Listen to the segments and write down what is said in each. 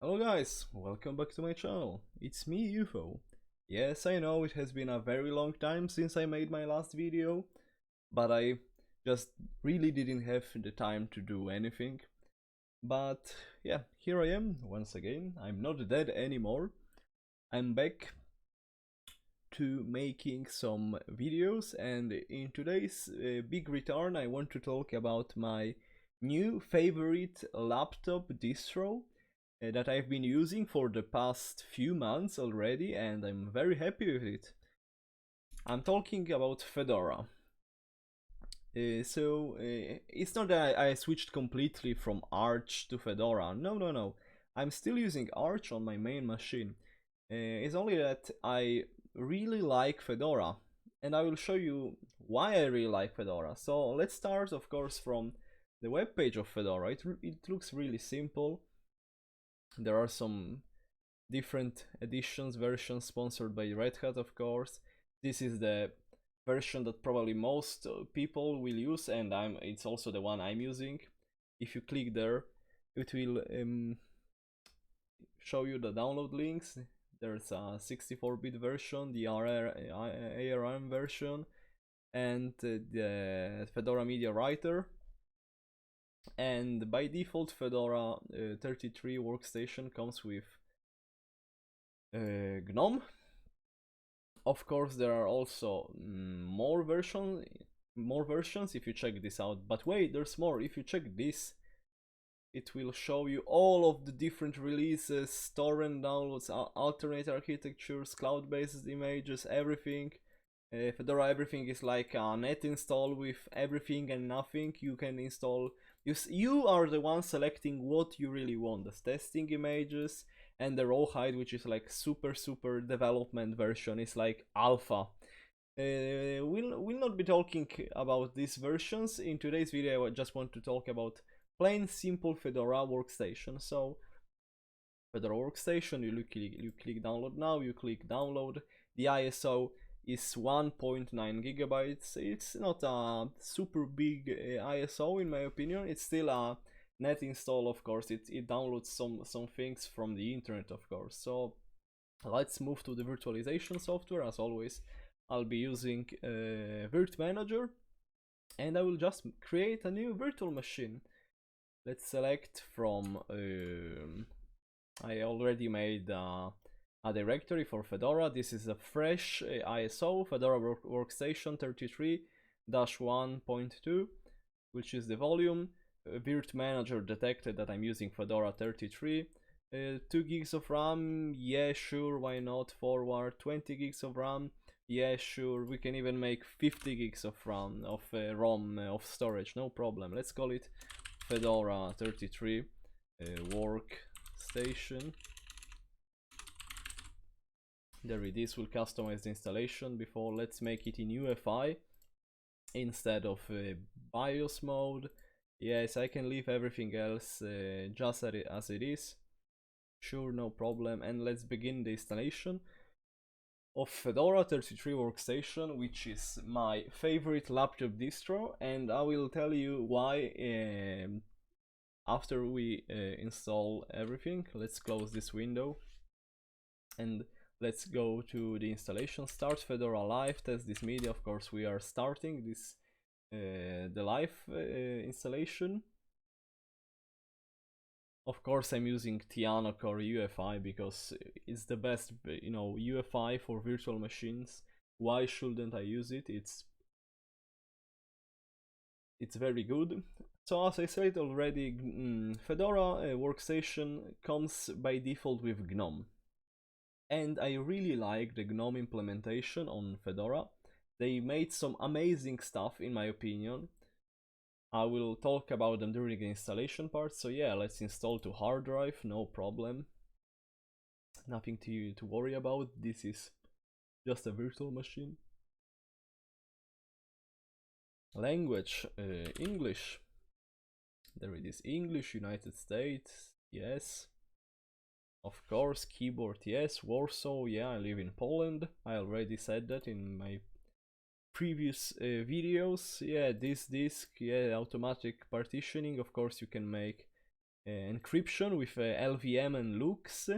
Hello guys, welcome back to my channel. It's me, UFO. Yes, I know it has been a very long time since I made my last video, but I just really didn't have the time to do anything. But yeah, here I am once again. I'm not dead anymore. I'm back to making some videos, and in today's big return I want to talk about my new favorite laptop distro that I've been using for the past few months already, and I'm very happy with it. I'm talking about Fedora. It's not that I switched completely from Arch to Fedora. No, no, no. I'm still using Arch on my main machine. It's only that I really like Fedora, and I will show you why I really like Fedora. So let's start, of course, from the web page of Fedora. It looks really simple. There are some different editions, versions sponsored by Red Hat, of course. This is the version that probably most people will use, and it's also the one I'm using. If you click there, it will show you the download links. There's a 64-bit version, the ARM version, and the Fedora Media Writer. And by default, Fedora 33 workstation comes with Gnome. Of course, there are also more versions if you check this out. But wait, there's more. If you check this, it will show you all of the different releases, torrent downloads, alternate architectures, cloud-based images, everything. Fedora everything is like a net install with everything and nothing. You can install. You are the one selecting what you really want. The testing images and the rawhide, which is like super development version, is like alpha. We'll not be talking about these versions in today's video. I just want to talk about plain simple Fedora workstation. So Fedora workstation, you click download now, you click download. The ISO is 1.9 gigabytes. It's not a super big ISO in my opinion. It's still a net install, of course. It downloads some things from the internet, of course. So let's move to the virtualization software. As always, I'll be using Virt Manager, and I will just create a new virtual machine. Let's select from I already made a directory for Fedora. This is a fresh ISO, Fedora Workstation 33-1.2, which is the volume. Virt Manager detected that I'm using Fedora 33. 2 gigs of RAM, yeah, sure, why not? Forward. 20 gigs of RAM, yeah, sure. We can even make 50 gigs of RAM, ROM, of storage, no problem. Let's call it Fedora 33 workstation. There it is. We'll customize the installation before. Let's make it in UEFI instead of BIOS mode. Yes, I can leave everything else just as it is. Sure, no problem. And let's begin the installation of Fedora 33 workstation, which is my favorite laptop distro, and I will tell you why after we install everything. Let's close this window and let's go to the installation. Start Fedora Live, test this media. Of course, we are starting this the live installation. Of course, I'm using Tiana Core UEFI because it's the best, UEFI for virtual machines. Why shouldn't I use it? It's very good. So as I said already, Fedora workstation comes by default with GNOME. And I really like the GNOME implementation on Fedora. They made some amazing stuff in my opinion. I will talk about them during the installation part. So yeah, let's install to hard drive, no problem. Nothing to worry about. This is just a virtual machine. Language, English. There it is, English, United States, yes. Of course, keyboard, yes. Warsaw, yeah, I live in Poland. I already said that in my previous videos. Yeah, this disk, yeah, automatic partitioning. Of course, you can make encryption with LVM and looks.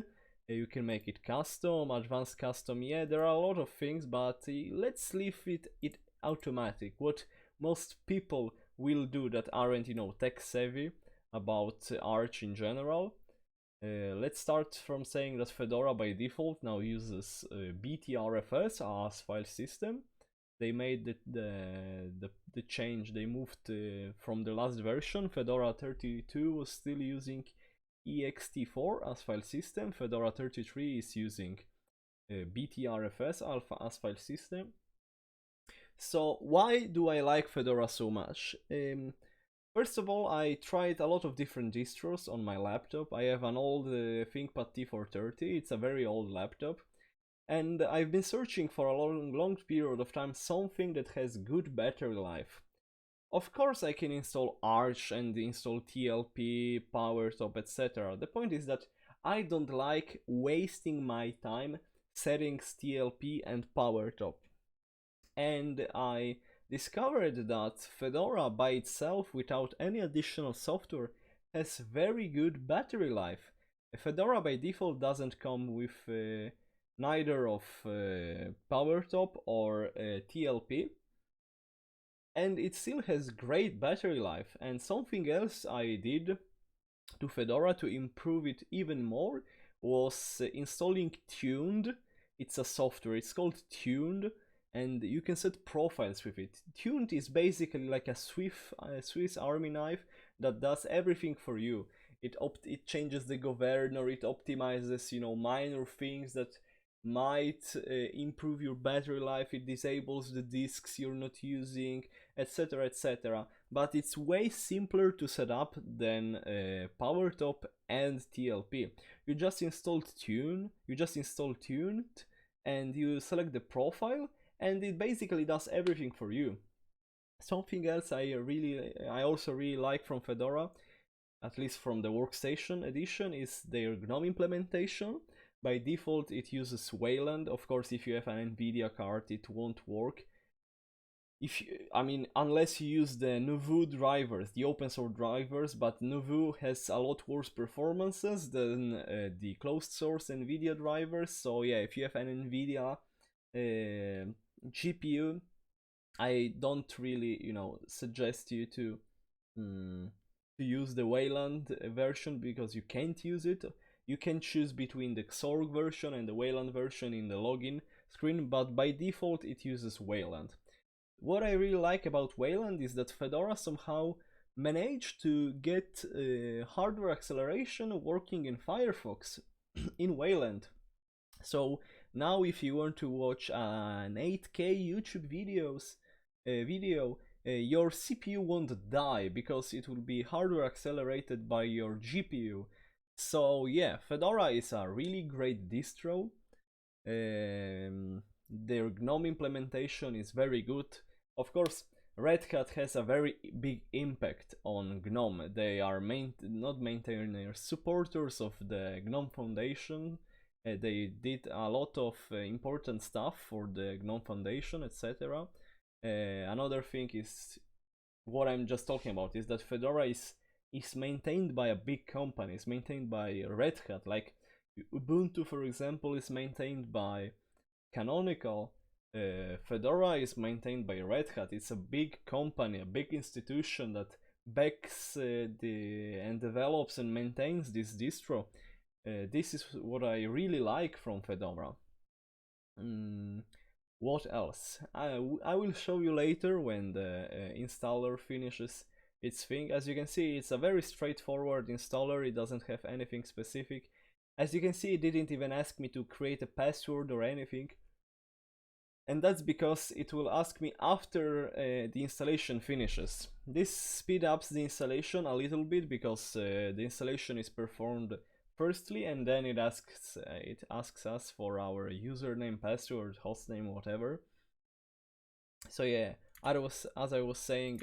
You can make it custom, advanced custom. Yeah, there are a lot of things, but let's leave it automatic. What most people will do that aren't, tech savvy about Arch in general. Let's start from saying that Fedora by default now uses BTRFS as file system. They made the change. They moved from the last version. Fedora 32 was still using ext4 as file system. Fedora 33 is using BTRFS alpha as file system. So why do I like Fedora so much? First of all, I tried a lot of different distros on my laptop. I have an old ThinkPad T430. It's a very old laptop. And I've been searching for a long period of time something that has good battery life. Of course I can install Arch and install TLP, PowerTop, etc. The point is that I don't like wasting my time setting TLP and PowerTop. And I discovered that Fedora by itself, without any additional software, has very good battery life. Fedora by default doesn't come with neither of PowerTop or TLP, and it still has great battery life. And something else I did to Fedora to improve it even more was installing Tuned. It's a software, it's called Tuned, and you can set profiles with it. Tuned is basically like a Swiss Army knife that does everything for you. It changes the governor, it optimizes, minor things that might improve your battery life, it disables the disks you're not using, etc, etc. But it's way simpler to set up than PowerTop and TLP. You just install Tuned, and you select the profile, and it basically does everything for you. Something else I also really like from Fedora, at least from the Workstation edition, is their Gnome implementation. By default it uses Wayland. Of course, if you have an Nvidia card it won't work. Unless you use the Nouveau drivers, the open source drivers, but Nouveau has a lot worse performances than the closed source Nvidia drivers. So yeah, if you have an Nvidia GPU, I don't really, suggest you to use the Wayland version, because you can't use it. You can choose between the Xorg version and the Wayland version in the login screen, but by default it uses Wayland. What I really like about Wayland is that Fedora somehow managed to get hardware acceleration working in Firefox in Wayland. So now if you want to watch an 8K YouTube video, your CPU won't die because it will be hardware accelerated by your GPU. So yeah, Fedora is a really great distro. Their GNOME implementation is very good. Of course, Red Hat has a very big impact on GNOME. They are not maintainers, supporters of the GNOME Foundation. They did a lot of important stuff for the GNOME Foundation, etc. Another thing is what I'm just talking about, is that Fedora is maintained by a big company, it's maintained by Red Hat. Like Ubuntu, for example, is maintained by Canonical. Fedora is maintained by Red Hat. It's a big company, a big institution that backs and develops and maintains this distro. This is what I really like from Fedora. What else? I will show you later when the installer finishes its thing. As you can see, it's a very straightforward installer. It doesn't have anything specific. As you can see, it didn't even ask me to create a password or anything. And that's because it will ask me after the installation finishes. This speeds up the installation a little bit because the installation is performed firstly, and then it asks us for our username, password, hostname, whatever. So yeah, as I was saying,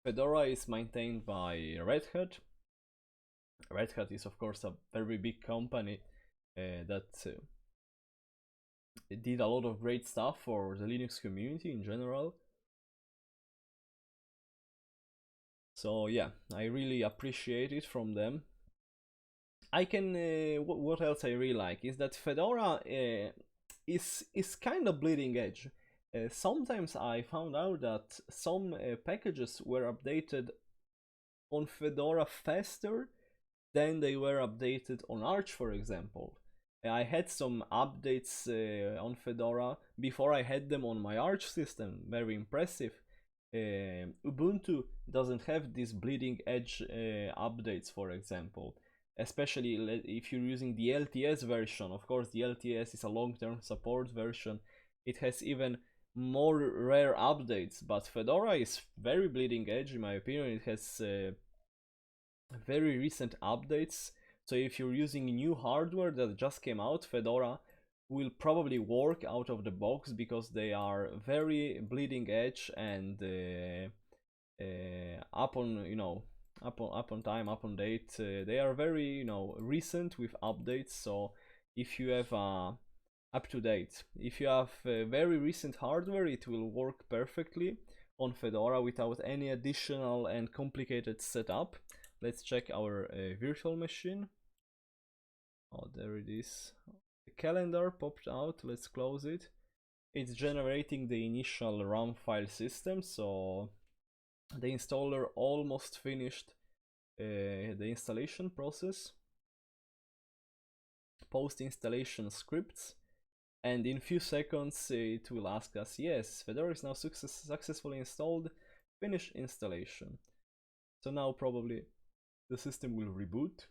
Fedora is maintained by Red Hat. Red Hat is of course a very big company that did a lot of great stuff for the Linux community in general. So yeah, I really appreciate it from them. I can what else I really like is that Fedora is kind of bleeding edge. Sometimes I found out that some packages were updated on Fedora faster than they were updated on Arch, for example. I had some updates on Fedora before I had them on my Arch system. Very impressive. Ubuntu doesn't have these bleeding edge updates, for example, especially if you're using the LTS version. Of course, the LTS is a long-term support version. It has even more rare updates, but Fedora is very bleeding edge in my opinion. It has very recent updates. So if you're using new hardware that just came out, Fedora will probably work out of the box because they are very bleeding edge and up on up on time, up on date. They are very recent with updates. So if you have up to date, if you have very recent hardware, it will work perfectly on Fedora without any additional and complicated setup. Let's check our virtual machine. Oh, there it is. The calendar popped out. Let's close it. It's generating the initial RAM file system, so the installer almost finished the installation process. Post installation scripts, and in few seconds it will ask us, yes, Fedora is now successfully installed, finish installation. So now probably the system will reboot.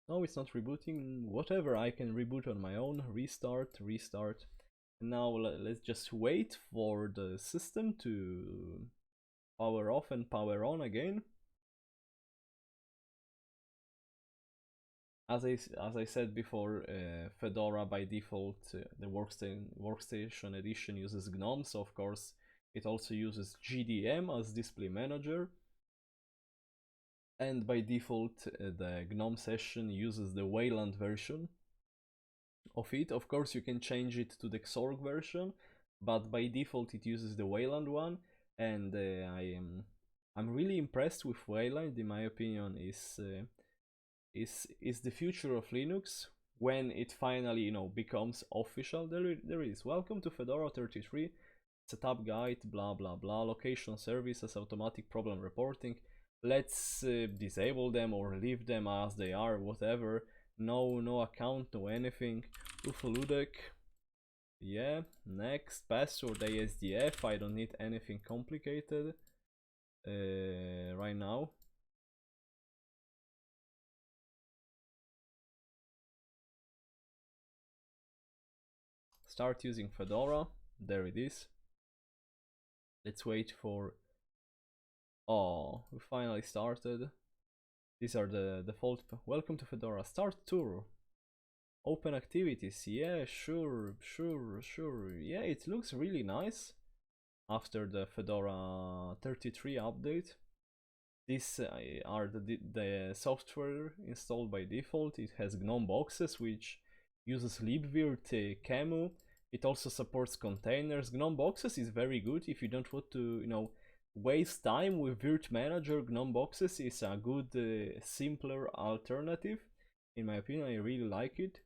No, it's not rebooting. Whatever, I can reboot on my own. Restart. And now let's just wait for the system to power off and power on again. As I said before, Fedora by default, the workstation edition uses Gnome, so of course it also uses GDM as display manager. And by default, the Gnome session uses the Wayland version of it. Of course, you can change it to the Xorg version, but by default it uses the Wayland one. And I'm really impressed with Wayland. In my opinion, is the future of Linux when it finally becomes official. There is welcome to Fedora 33, setup guide, blah blah blah, location services, automatic problem reporting. Let's disable them or leave them as they are, whatever. No account, no anything. Ufaludek. Yeah, next. Password ASDF. I don't need anything complicated right now. Start using Fedora. There it is. Let's wait for... Oh, we finally started. These are the default. Welcome to Fedora. Start tour. Open activities. Yeah, sure. Yeah, it looks really nice after the Fedora 33 update. These are the software installed by default. It has GNOME boxes, which uses libvirt Camu. It also supports containers. GNOME boxes is very good if you don't want to, waste time with Virt Manager. GNOME boxes is a good, simpler alternative. In my opinion, I really like it.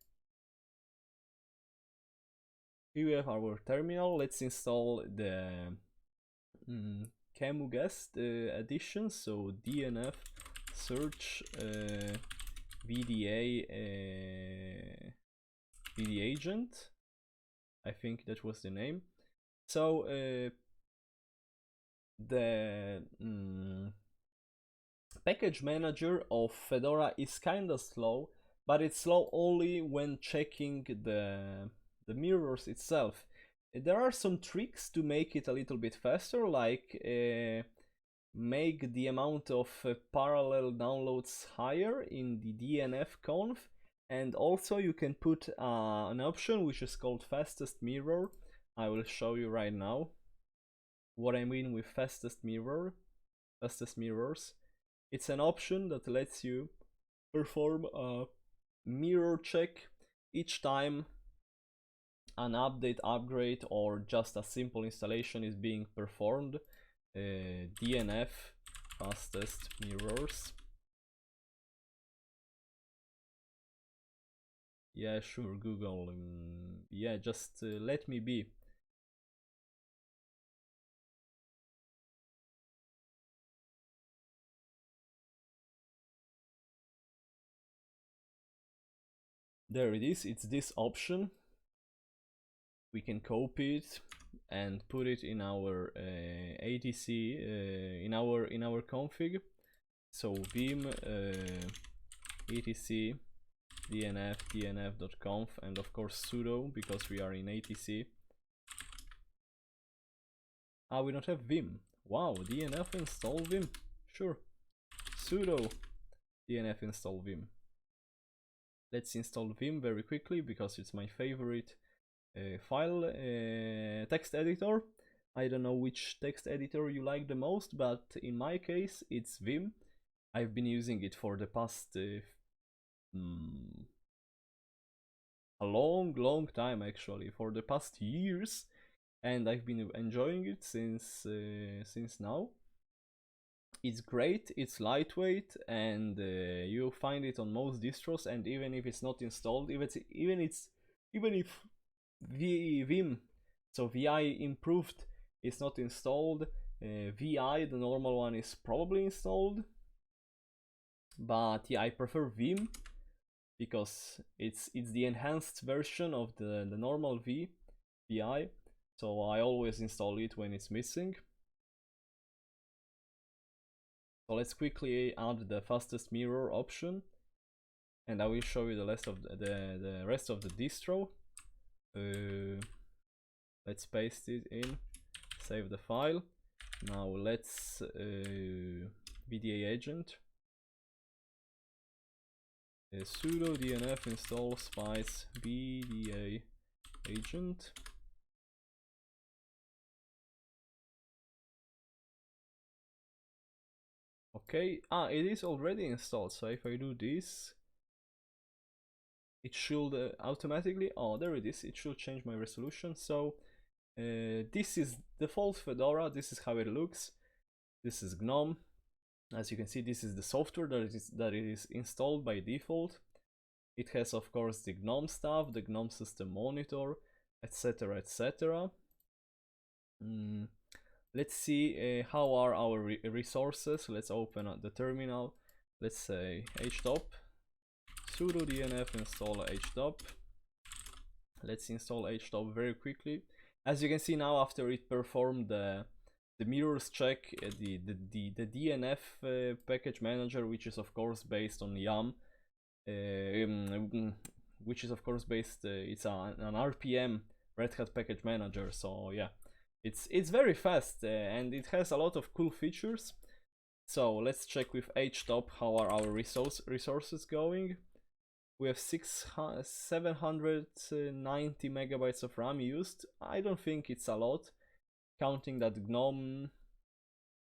Here we have our terminal. Let's install the Camu guest edition. So DNF search VDA VD agent. I think that was the name. So the package manager of Fedora is kinda slow, but it's slow only when checking the mirrors itself. There are some tricks to make it a little bit faster, like make the amount of parallel downloads higher in the DNF conf, and also you can put an option which is called fastest mirror. I will show you right now what I mean with fastest mirrors. It's an option that lets you perform a mirror check each time an update, upgrade, or just a simple installation is being performed, DNF fastest mirrors. Yeah, sure, Google. Yeah, just let me be. There it is. It's this option. We can copy it and put it in our ATC in our config. So vim etc dnf dnf.conf, and of course sudo, because we are in ATC. Ah, we don't have vim. Wow, dnf install vim. Sure. Sudo dnf install vim. Let's install vim very quickly because it's my favorite file text editor. I don't know which text editor you like the most, but in my case it's Vim. I've been using it for the past a long time, actually, for the past years, and I've been enjoying it since now. It's great, it's lightweight, and you find it on most distros. And even if it's not installed, even if Vim, so VI improved, is not installed, VI, the normal one, is probably installed. But yeah, I prefer Vim because it's the enhanced version of the normal VI, so I always install it when it's missing. So let's quickly add the fastest mirror option, and I will show you the rest of the rest of the distro. Let's paste it in, save the file. Now let's VDA agent, sudo dnf install spice VDA agent. Okay, it is already installed, so if I do this, it should automatically, oh, there it is, it should change my resolution. So this is default Fedora, this is how it looks. This is GNOME. As you can see, this is the software that it is installed by default. It has, of course, the GNOME stuff, the GNOME system monitor, etc, etc. Let's see how are our resources. Let's open up the terminal. Let's say htop sudo dnf install htop. Let's install htop very quickly. As you can see now, after it performed the mirrors check, the DNF package manager, which is of course based on YAM, which is of course based, it's an RPM Red Hat package manager. So yeah, it's very fast and it has a lot of cool features. So let's check with htop how are our resources going. We have 790 megabytes of RAM used. I don't think it's a lot, counting that GNOME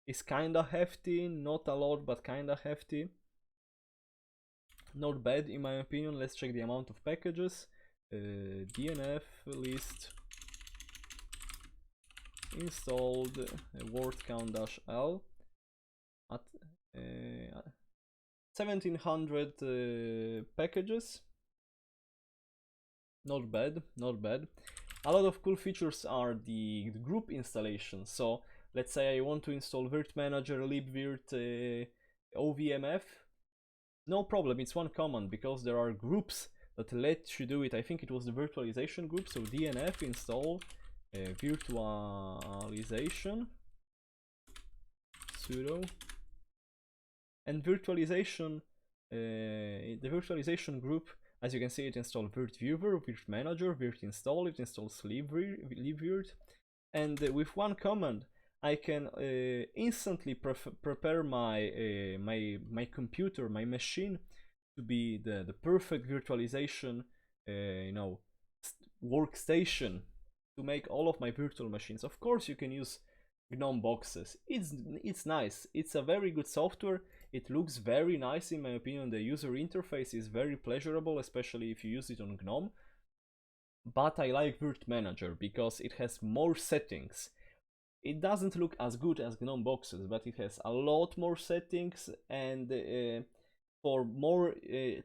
is kinda hefty, not a lot, but kinda hefty. Not bad in my opinion. Let's check the amount of packages. DNF list installed word count-l at 1700 packages. Not bad, not bad. A lot of cool features are the group installation. So let's say I want to install virt manager, libvirt, ovmf. No problem, it's one command, because there are groups that let you do it. I think it was the virtualization group. So dnf install virtualization sudo, and virtualization, the virtualization group, as you can see, it installs virt viewer, virt manager, virt install, it installs libvirt, and with one command I can instantly prepare my my computer, my machine, to be the perfect virtualization, you know, workstation to make all of my virtual machines. Of course, you can use GNOME boxes. It's nice. It's a very good software. It looks very nice in my opinion. The user interface is very pleasurable, especially if you use it on GNOME. but I like Virt Manager because it has more settings. It doesn't look as good as GNOME boxes, but it has a lot more settings, and for more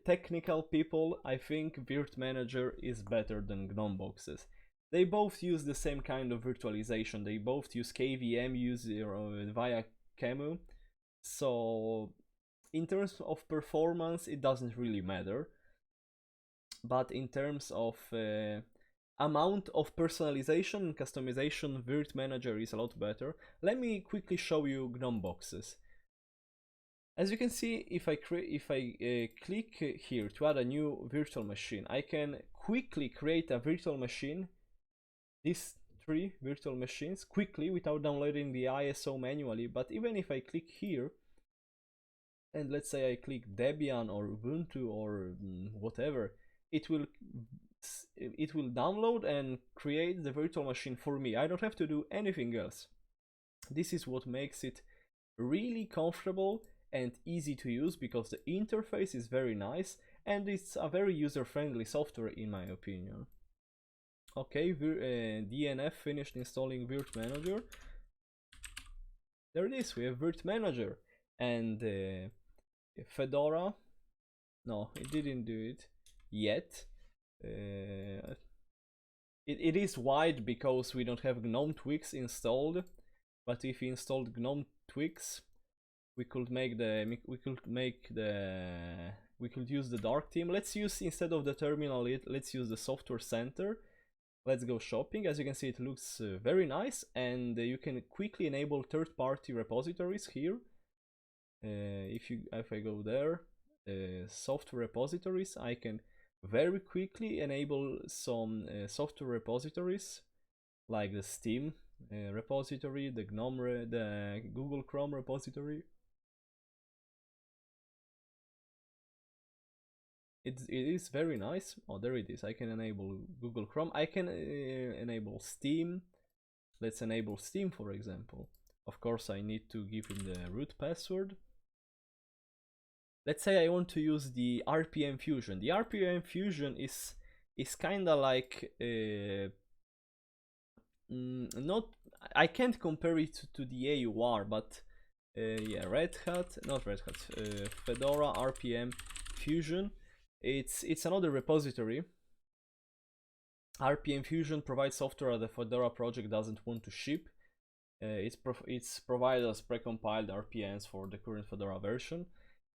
technical people, I think Virt Manager is better than GNOME boxes. They both use the same kind of virtualization. They both use KVM user via Qemu. So in terms of performance, it doesn't really matter. But in terms of amount of personalization and customization, Virt Manager is a lot better. Let me quickly show you GNOME boxes. As you can see, if I click here to add a new virtual machine, I can quickly create a virtual machine, these 3 virtual machines, quickly without downloading the ISO manually. But even if I click here, and let's say I click Debian or Ubuntu or whatever, it will download and create the virtual machine for me. I don't have to do anything else. This is what makes it really comfortable and easy to use, because the interface is very nice and it's a very user-friendly software in my opinion. Okay, DNF finished installing Virt Manager. There it is, we have Virt Manager. And Fedora, no, it didn't do it yet. It is wide because we don't have GNOME Twix installed, but if we installed GNOME Twix, we could use the dark theme. Let's use, instead of the terminal, let's use the software center. Let's go shopping. As you can see, it looks very nice, and you can quickly enable third-party repositories here. If I go there, software repositories, I can very quickly enable some software repositories like the Steam repository, the the Google Chrome repository. It is very nice. Oh, there it is. I can enable Google Chrome. I can enable Steam. Let's enable Steam, for example. Of course, I need to give him the root password. Let's say I want to use the RPM Fusion. The RPM Fusion is kinda like not. I can't compare it to the AUR, but yeah, Fedora RPM Fusion. It's another repository. RPM Fusion provides software that the Fedora project doesn't want to ship. It's provided as precompiled RPMs for the current Fedora version,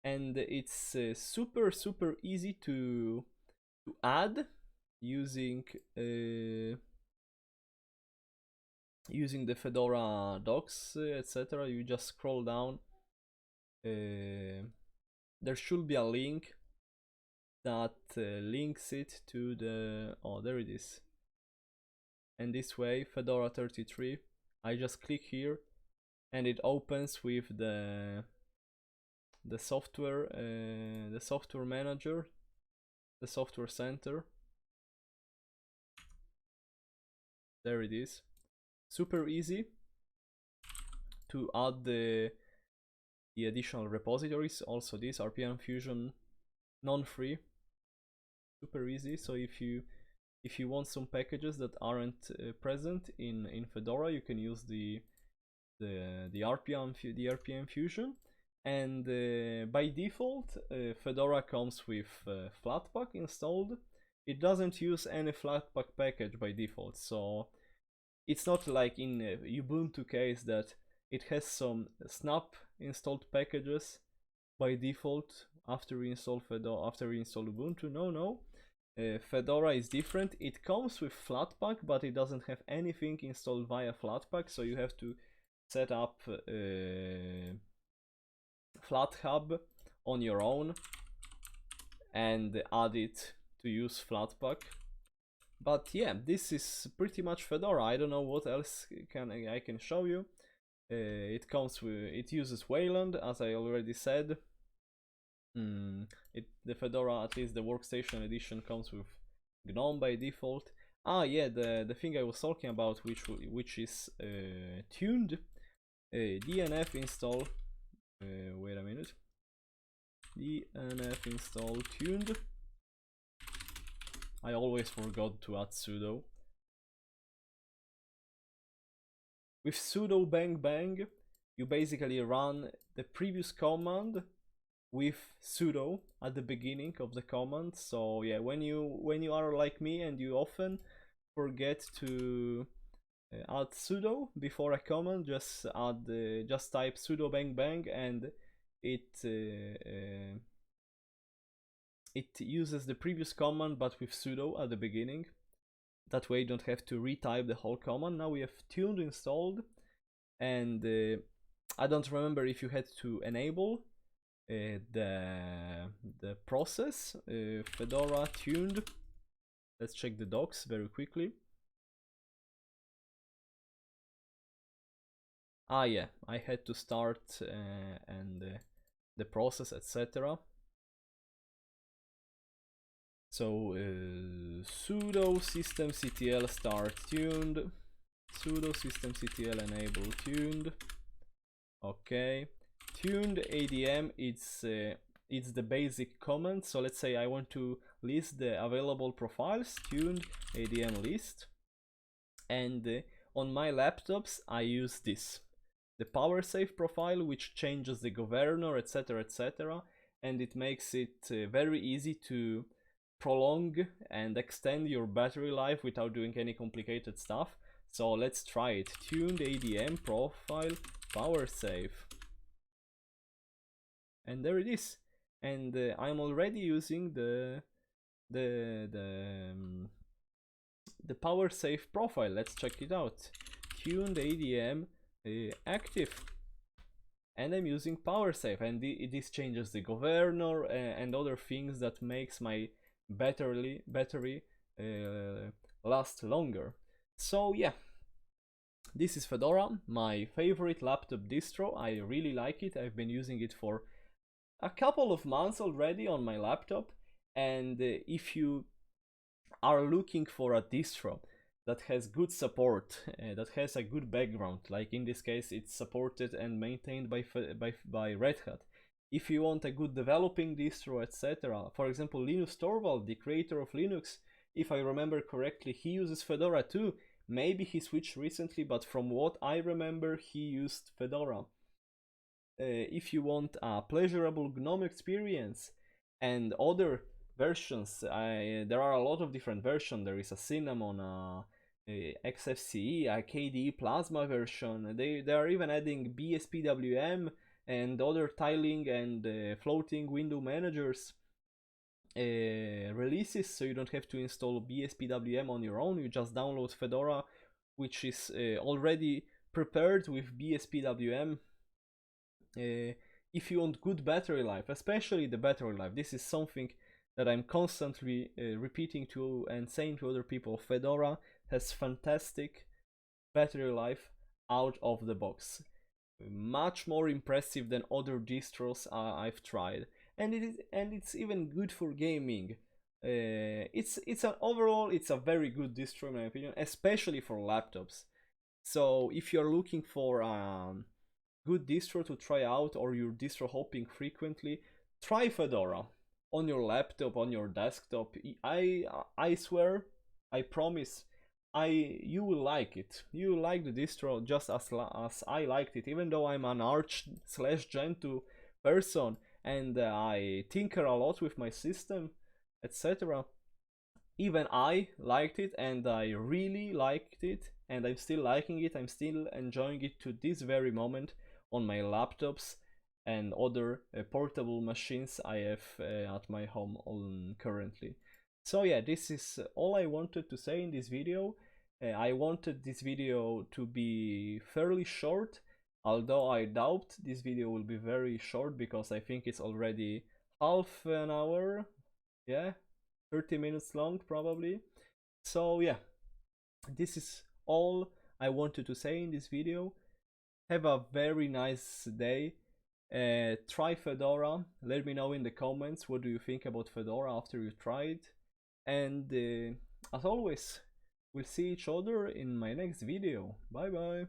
and it's super easy to add using the Fedora docs, etc. You just scroll down. There should be a link that links it to the, oh, there it is. And this way, Fedora 33, I just click here and it opens with the software manager, the software center. There it is. Super easy to add the additional repositories. Also this RPM Fusion non-free, super easy. So if you want some packages that aren't present in Fedora, you can use the RPM Fusion. And by default, Fedora comes with Flatpak installed. It doesn't use any Flatpak package by default, so it's not like in Ubuntu case that it has some snap installed packages by default after we install Fedora, after we install Ubuntu. No. Fedora is different. It comes with Flatpak, but it doesn't have anything installed via Flatpak, so you have to set up FlatHub on your own and add it to use Flatpak. But yeah, this is pretty much Fedora. I don't know what else I can show you. It uses Wayland, as I already said. The Fedora, at least the workstation edition, comes with GNOME by default. Ah yeah, the thing I was talking about, which is tuned. DNF install. Wait a minute. DNF install tuned. I always forgot to add sudo. With sudo bang bang, you basically run the previous command with sudo at the beginning of the command. So yeah, when you are like me and you often forget to add sudo before a command, just type sudo bang bang, and it uses the previous command but with sudo at the beginning. That way you don't have to retype the whole command. Now we have tuned installed, and I don't remember if you had to enable the process Fedora tuned. Let's check the docs very quickly. Ah yeah, I had to start and the process, etc. So sudo systemctl start tuned, sudo systemctl enable tuned. Okay, tuned ADM, it's the basic command. So let's say I want to list the available profiles, tuned ADM list, and on my laptops I use this, the power save profile, which changes the governor, etc, etc, and it makes it very easy to prolong and extend your battery life without doing any complicated stuff. So let's try it. Tuned ADM profile power save, and there it is. And I'm already using the power save profile. Let's check it out. Tuned ADM active, and I'm using power save, and this changes the governor and other things that makes my battery last longer. So yeah, this is Fedora, my favorite laptop distro. I really like it. I've been using it for a couple of months already on my laptop, and if you are looking for a distro that has good support, that has a good background, like in this case it's supported and maintained by Red Hat. If you want a good developing distro, etc. For example, Linus Torvald, the creator of Linux, if I remember correctly, he uses Fedora too. Maybe he switched recently, but from what I remember, he used Fedora. If you want a pleasurable GNOME experience and other versions, there are a lot of different versions. There is a Cinnamon, a XFCE, a KDE Plasma version. They are even adding BSPWM and other tiling and floating window managers releases, so you don't have to install BSPWM on your own. You just download Fedora, which is already prepared with BSPWM. If you want good battery life, especially the battery life, this is something that I'm constantly repeating to and saying to other people. Fedora has fantastic battery life out of the box, much more impressive than other distros I've tried, and it's even good for gaming. Overall it's a very good distro in my opinion, especially for laptops. So if you're looking for good distro to try out, or you're distro hopping frequently, try Fedora on your laptop, on your desktop. I swear, I promise, you will like it. You will like the distro just as I liked it, even though I'm an Arch/Gentoo person and I tinker a lot with my system, etc. Even I liked it, and I really liked it, and I'm still liking it. I'm still enjoying it to this very moment on my laptops and other portable machines I have at my home currently. So yeah, this is all I wanted to say in this video. I wanted this video to be fairly short, although I doubt this video will be very short because I think it's already half an hour, yeah, 30 minutes long probably. So yeah, this is all I wanted to say in this video. Have a very nice day. Try Fedora. Let me know in the comments what do you think about Fedora after you try it. And as always, we'll see each other in my next video. Bye bye.